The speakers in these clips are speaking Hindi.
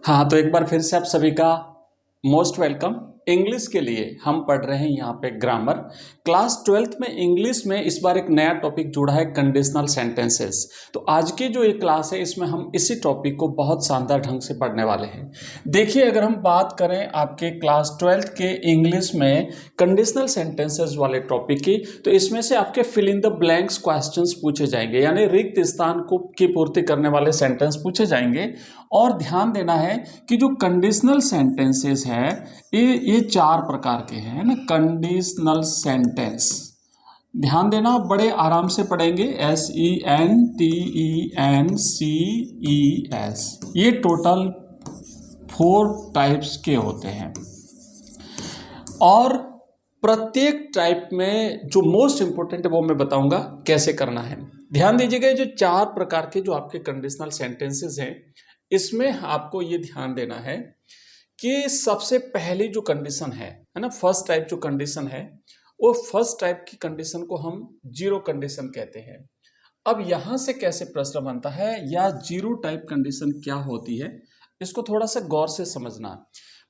हाँ, तो एक बार फिर से आप सभी का मोस्ट वेलकम। इंग्लिश के लिए हम पढ़ रहे हैं यहाँ पे ग्रामर। क्लास 12th में इंग्लिश में इस बार एक नया टॉपिक जुड़ा है, कंडीशनल सेंटेंसेस। तो आज की जो ये क्लास है इसमें हम इसी टॉपिक को बहुत शानदार ढंग से पढ़ने वाले हैं। देखिए, अगर हम बात करें आपके क्लास 12th के इंग्लिश में कंडीशनल सेंटेंसेस वाले टॉपिक की, तो इसमें से आपके fill in the blanks questions पूछे जाएंगे, यानी रिक्त स्थान को की पूर्ति करने वाले सेंटेंस पूछे जाएंगे। और ध्यान देना है कि जो कंडीशनल सेंटेंसेस है ये चार प्रकार के हैं ना। कंडीशनल सेंटेंस, ध्यान देना, बड़े आराम से पढ़ेंगे। SENTENCES, ये टोटल 4 टाइप्स के होते हैं। और प्रत्येक टाइप में जो मोस्ट इंपॉर्टेंट है वो मैं बताऊंगा कैसे करना है। ध्यान दीजिएगा, जो 4 प्रकार के जो आपके कंडीशनल सेंटेंसेस हैं, इसमें आपको ये ध्यान देना है कि सबसे पहली जो कंडीशन है ना, फर्स्ट टाइप जो कंडीशन है, वो फर्स्ट टाइप की कंडीशन को हम जीरो कंडीशन कहते हैं। अब यहां से कैसे प्रश्न बनता है या जीरो टाइप कंडीशन क्या होती है, इसको थोड़ा सा गौर से समझना।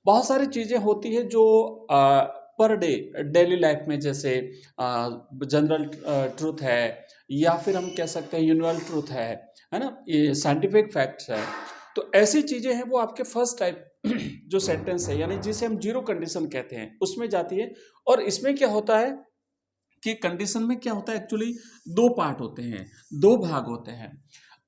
बहुत सारी चीजें होती है जो पर डे डेली लाइफ में, जैसे जनरल ट्रूथ है, या फिर हम कह सकते हैं यूनिवर्सल ट्रूथ है ना, ये साइंटिफिक फैक्ट्स है। तो ऐसी चीजें हैं वो आपके फर्स्ट टाइप जो सेंटेंस है, यानी जिसे हम जीरो कंडीशन कहते हैं, उसमें जाती है। और इसमें क्या होता है कि कंडीशन में क्या होता है, एक्चुअली 2 पार्ट होते हैं, 2 भाग होते हैं।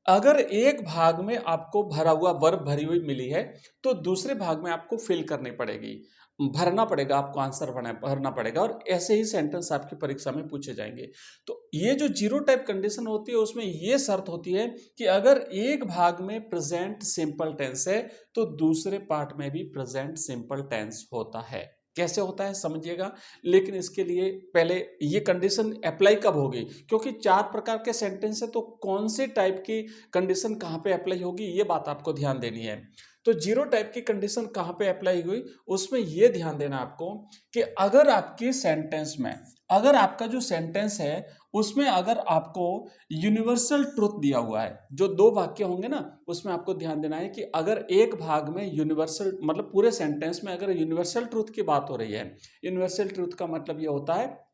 अगर एक भाग में आपको भरा हुआ वर्ब भरी हुई मिली है, तो दूसरे भाग में आपको फिल करनी पड़ेगी, भरना पड़ेगा, आपको आंसर भरना पड़ेगा। और ऐसे ही सेंटेंस आपकी परीक्षा में पूछे जाएंगे। तो ये जो जीरो टाइप कंडीशन होती है, उसमें ये शर्त होती है कि अगर एक भाग में प्रेजेंट सिंपल टेंस है, तो दूसरे पार्ट में भी प्रेजेंट सिंपल टेंस होता है। कैसे होता है समझिएगा, लेकिन इसके लिए पहले ये कंडीशन अप्लाई कब होगी, क्योंकि 4 प्रकार के सेंटेंस है, तो कौन से टाइप की कंडीशन कहाँ पे अप्लाई होगी, ये बात आपको ध्यान देनी है। तो जीरो टाइप की कंडीशन कहाँ पे अप्लाई हुई, उसमें ये ध्यान देना आपको कि अगर आपके सेंटेंस में, अगर आपका जो सेंटेंस है उसमें अगर आपको यूनिवर्सल ट्रुथ दिया हुआ है, जो 2 वाक्य होंगे ना, उसमें आपको ध्यान देना है कि अगर एक भाग में यूनिवर्सल, मतलब पूरे सेंटेंस में अगर यूनिवर्सल ट्रुथ की बात हो रही है, यूनिवर्सल ट्रुथ का मतलब ये होता है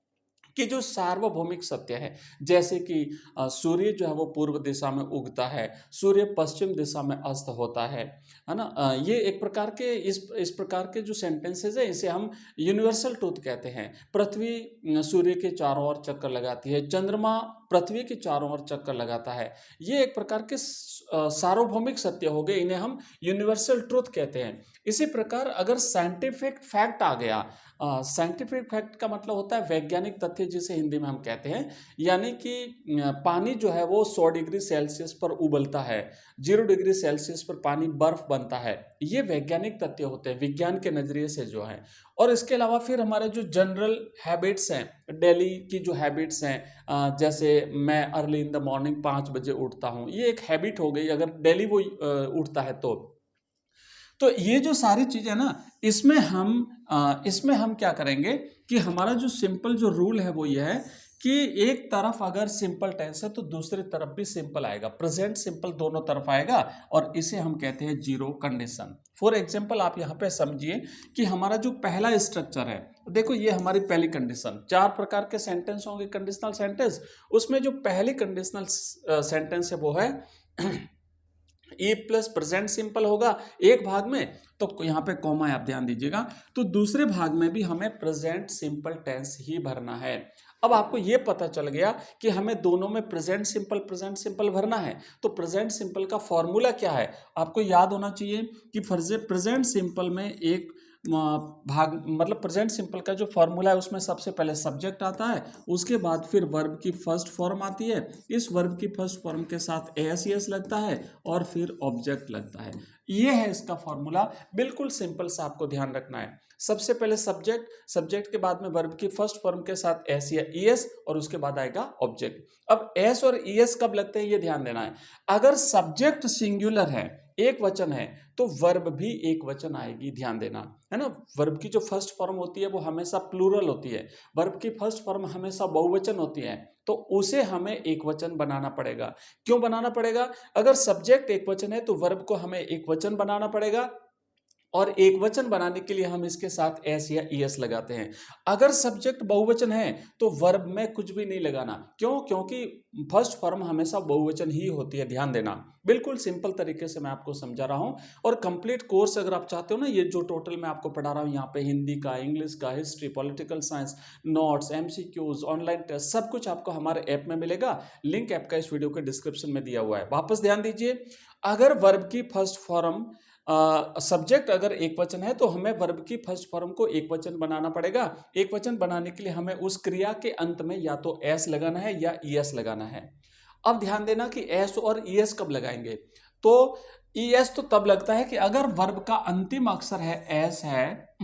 कि जो सार्वभौमिक सत्य है, जैसे कि सूर्य जो है वो पूर्व दिशा में उगता है, सूर्य पश्चिम दिशा में अस्त होता है ना। ये एक प्रकार के इस प्रकार के जो सेंटेंसेस है, इसे हम यूनिवर्सल ट्रूथ कहते हैं। पृथ्वी सूर्य के चारों ओर चक्कर लगाती है, चंद्रमा पृथ्वी के चारों ओर चक्कर लगाता है। ये एक प्रकार के सार्वभौमिक सत्य हो गए, इन्हें हम यूनिवर्सल ट्रूथ कहते हैं। इसी प्रकार अगर साइंटिफिक फैक्ट आ गया, साइंटिफिक फैक्ट का मतलब होता है वैज्ञानिक तथ्य, जिसे हिंदी में हम कहते हैं, यानी कि पानी जो है वो 100 डिग्री सेल्सियस पर उबलता है, 0 डिग्री सेल्सियस पर पानी बर्फ बनता है। ये वैज्ञानिक तथ्य होते हैं विज्ञान के नजरिए से जो है। और इसके अलावा फिर हमारे जो जनरल हैबिट्स हैं, डेली की जो हैबिट्स हैं, जैसे मैं अर्ली इन द मॉर्निंग 5 बजे उठता हूँ, ये एक हैबिट हो गई, अगर डेली वो उठता है तो ये जो सारी चीजें ना, इसमें हम क्या करेंगे कि हमारा जो सिंपल जो रूल है वो ये है कि एक तरफ अगर सिंपल टेंस है तो दूसरी तरफ भी सिंपल आएगा, प्रेजेंट सिंपल दोनों तरफ आएगा, और इसे हम कहते हैं जीरो कंडीशन। फॉर एग्जांपल आप यहाँ पे समझिए कि हमारा जो पहला स्ट्रक्चर है, देखो ये हमारी पहली कंडीशन, 4 प्रकार के सेंटेंस होंगे कंडीशनल सेंटेंस, उसमें जो पहली कंडीशनल सेंटेंस है वो है ए प्लस प्रेजेंट सिंपल होगा एक भाग में, तो यहाँ पे कॉमा है, आप ध्यान दीजिएगा। तो दूसरे भाग में भी हमें प्रेजेंट सिंपल टेंस ही भरना है। अब आपको ये पता चल गया कि हमें दोनों में प्रेजेंट सिंपल भरना है। तो प्रेजेंट सिंपल का फॉर्मूला क्या है, आपको याद होना चाहिए कि प्रेजेंट सिंपल में एक भाग, मतलब प्रेजेंट सिंपल का जो फॉर्मूला है उसमें सबसे पहले सब्जेक्ट आता है, उसके बाद फिर वर्ब की फर्स्ट फॉर्म आती है, इस वर्ब की फर्स्ट फॉर्म के साथ एस यस लगता है, और फिर ऑब्जेक्ट लगता है। ये है इसका फॉर्मूला, बिल्कुल सिंपल सा आपको ध्यान रखना है। सबसे पहले सब्जेक्ट के बाद में वर्ब की फर्स्ट फॉर्म के साथ एस या ईएस, और उसके बाद आएगा ऑब्जेक्ट। अब एस और ईएस कब लगते हैं ये ध्यान देना है। अगर सब्जेक्ट सिंगुलर है, एक वचन है, तो वर्ब भी एक वचन आएगी, ध्यान देना है ना। वर्ब की जो फर्स्ट फॉर्म होती है वो हमेशा प्लूरल होती है, वर्ब की फर्स्ट फॉर्म हमेशा बहुवचन होती है, तो उसे हमें एक वचन बनाना पड़ेगा। क्यों बनाना पड़ेगा, अगर सब्जेक्ट एक वचन है तो वर्ब को हमें एक वचन बनाना पड़ेगा, और एक वचन बनाने के लिए हम इसके साथ एस या ईएस लगाते हैं। अगर सब्जेक्ट बहुवचन है तो वर्ब में कुछ भी नहीं लगाना। क्यों? क्योंकि फर्स्ट फॉर्म हमेशा बहुवचन ही होती है, ध्यान देना। बिल्कुल सिंपल तरीके से मैं आपको समझा रहा हूं। और कंप्लीट कोर्स अगर आप चाहते हो ना, ये जो टोटल मैं आपको पढ़ा रहा हूं यहाँ पे, हिंदी का, इंग्लिश का, history, political science, notes, MCQs, online test, सब कुछ आपको हमारे ऐप में मिलेगा। लिंक ऐप का इस वीडियो के डिस्क्रिप्शन में दिया हुआ है। वापस ध्यान दीजिए, अगर वर्ब की फर्स्ट फॉर्म सब्जेक्ट अगर एक वचन है तो हमें वर्ब की फर्स्ट फॉर्म को एक वचन बनाना पड़ेगा। एक वचन बनाने के लिए हमें उस क्रिया के अंत में या तो एस लगाना है या ईएस लगाना है। अब ध्यान देना कि एस और ईएस कब लगाएंगे। तो ईएस तो तब लगता है कि अगर वर्ब का अंतिम अक्षर है एस है,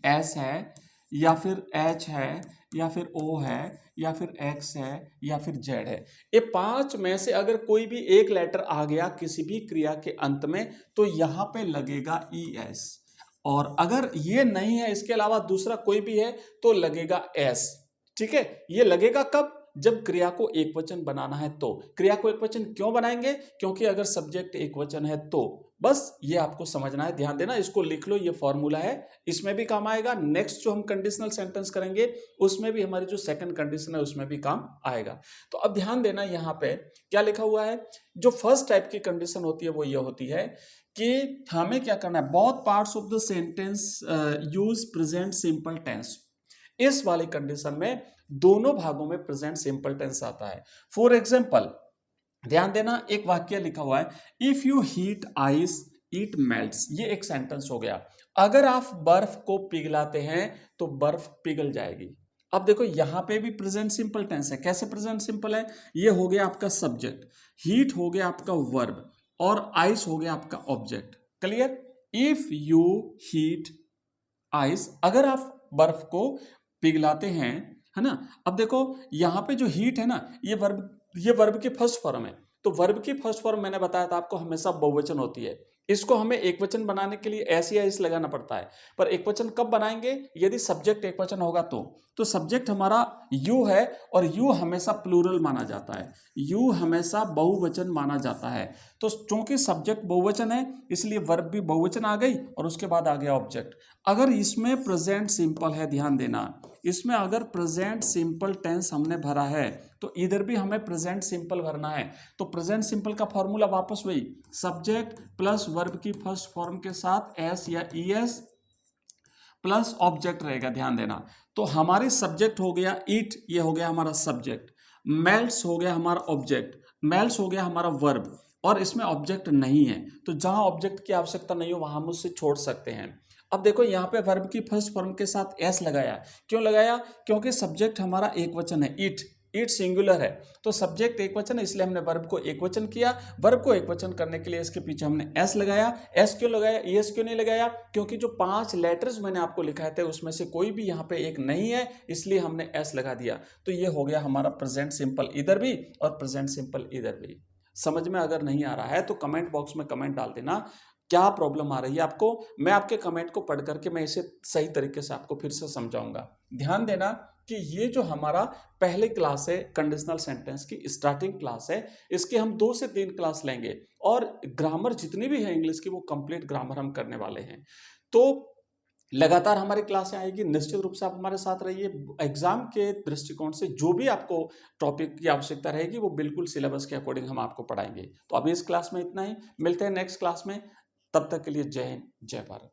एस है, या फिर एच है, या फिर ओ है, या फिर एक्स है, या फिर जेड है। ये पांच में से अगर कोई भी एक लेटर आ गया किसी भी क्रिया के अंत में तो यहां पे लगेगा ई एस। और अगर ये नहीं है, इसके अलावा दूसरा कोई भी है, तो लगेगा एस। ठीक है, ये लगेगा कब? जब क्रिया को एक वचन बनाना है तो। क्रिया को एक वचन क्यों बनाएंगे? क्योंकि अगर सब्जेक्ट एक वचन है तो। बस ये आपको समझना है, ध्यान देना, इसको लिख लो, ये फॉर्मूला है, इसमें भी काम आएगा। नेक्स्ट जो हम कंडीशनल सेंटेंस करेंगे उसमें भी हमारी जो सेकंड कंडीशन है उसमें भी काम आएगा। तो अब ध्यान देना, यहाँ पे क्या लिखा हुआ है। जो फर्स्ट टाइप की कंडीशन होती है वो ये होती है कि हमें क्या करना है, both parts of the sentence use present simple tense. इस वाली कंडीशन में दोनों भागों में प्रेजेंट सिंपल टेंस आता है। फॉर एग्जाम्पल ध्यान देना, एक वाक्य लिखा हुआ है, if you heat ice it melts. ये एक सेंटेंस हो गया। अगर आप बर्फ को पिघलाते हैं तो बर्फ पिघल जाएगी। अब देखो यहां पे भी प्रेजेंट सिंपल टेंस है। कैसे प्रेजेंट सिंपल है? ये हो गया आपका सब्जेक्ट, हीट हो गया आपका वर्ब, और आइस हो गया आपका object. Clear? If you heat ice, अगर आप बर्फ को पिघलाते हैं, है ना। अब देखो यहां पे जो हीट है ना, ये वर्ब की फर्स्ट फॉर्म है। तो वर्ब की फर्स्ट फॉर्म मैंने बताया था आपको हमेशा बहुवचन होती है। इसको हमें एक वचन बनाने के लिए एस या इस लगाना पड़ता है। पर एक वचन कब बनाएंगे? यदि सब्जेक्ट एक वचन होगा तो सब्जेक्ट हमारा यू है, और यू हमेशा प्लूरल माना जाता है, यू हमेशा बहुवचन माना जाता है। तो चूंकि सब्जेक्ट बहुवचन है इसलिए वर्ब भी बहुवचन आ गई, और उसके बाद आ गया ऑब्जेक्ट। अगर इसमें प्रेजेंट सिंपल है, ध्यान देना, इसमें अगर प्रेजेंट सिंपल टेंस हमने भरा है तो इधर भी हमें प्रेजेंट सिंपल भरना है। तो प्रेजेंट सिंपल का फॉर्मूला वापस वही, सब्जेक्ट प्लस वर्ब की फर्स्ट फॉर्म के साथ एस या ईएस प्लस ऑब्जेक्ट रहेगा। ध्यान देना, तो हमारे सब्जेक्ट हो गया ईट, ये हो गया हमारा सब्जेक्ट, मेल्ट्स हो गया हमारा ऑब्जेक्ट, मेल्ट्स हो गया हमारा वर्ब, और इसमें ऑब्जेक्ट नहीं है। तो जहां ऑब्जेक्ट की आवश्यकता नहीं हो वहां हम उससे छोड़ सकते हैं। अब देखो यहाँ पे वर्ब की फर्स्ट फॉर्म के साथ एस लगाया। क्यों लगाया? क्योंकि सब्जेक्ट हमारा एक वचन है, ईट, ईट सिंगुलर है। तो सब्जेक्ट एक वचन है इसलिए हमने वर्ब को एक वचन किया। वर्ब को एक वचन करने के लिए इसके पीछे हमने एस लगाया। एस क्यों लगाया? एस क्यों नहीं लगाया? क्योंकि जो 5 लेटर्स मैंने आपको लिखाए थे उसमें से कोई भी यहाँ पे एक नहीं है, इसलिए हमने एस लगा दिया। तो ये हो गया हमारा प्रेजेंट सिंपल इधर भी और प्रेजेंट सिंपल इधर भी। समझ में अगर नहीं आ रहा है तो कमेंट बॉक्स में कमेंट डाल देना, क्या प्रॉब्लम आ रही है आपको। मैं आपके कमेंट को पढ़ करके मैं इसे सही तरीके से आपको फिर से समझाऊंगा। ध्यान देना कि ये जो हमारा पहले क्लास है कंडीशनल सेंटेंस की स्टार्टिंग क्लास है, इसके हम 2 से 3 क्लास लेंगे, और ग्रामर जितनी भी है इंग्लिश की वो कंप्लीट ग्रामर हम करने वाले हैं। तो लगातार हमारी क्लासें आएगी, निश्चित रूप से आप हमारे साथ रहिए। एग्जाम के दृष्टिकोण से जो भी आपको टॉपिक की आवश्यकता रहेगी वो बिल्कुल सिलेबस के अकॉर्डिंग हम आपको पढ़ाएंगे। तो अभी इस क्लास में इतना ही, मिलते हैं नेक्स्ट क्लास में। तब तक के लिए जय हिंद, जय भारत।